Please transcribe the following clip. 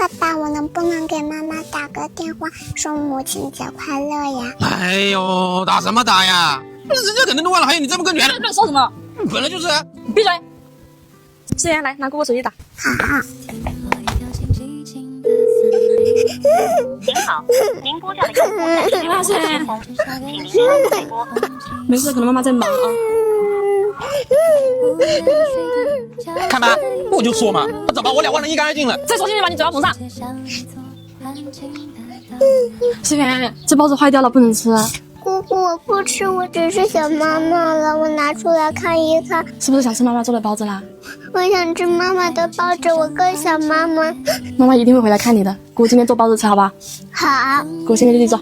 爸爸，我能不能给妈妈打个电话，说母亲节快乐呀？哎呦，打什么打呀？人家肯定都忘了，还有你这么个女人，在说什么？本来就是。闭嘴！思源，来拿姑姑手机打。好。您好，您拨打的用户暂时无法接通，请您稍后再拨。没事，可能妈妈在忙啊。看吧，我就说嘛，早把我俩忘得一干二净了。再说信你把你嘴巴捧上。思源，这包子坏掉了，不能吃。姑姑，我不吃，我只是想妈妈了。我拿出来看一看，是不是想吃妈妈做的包子啦？我想吃妈妈的包子，我更想妈妈。妈妈一定会回来看你的。姑姑今天做包子吃，好吧？好。姑姑先跟弟弟做。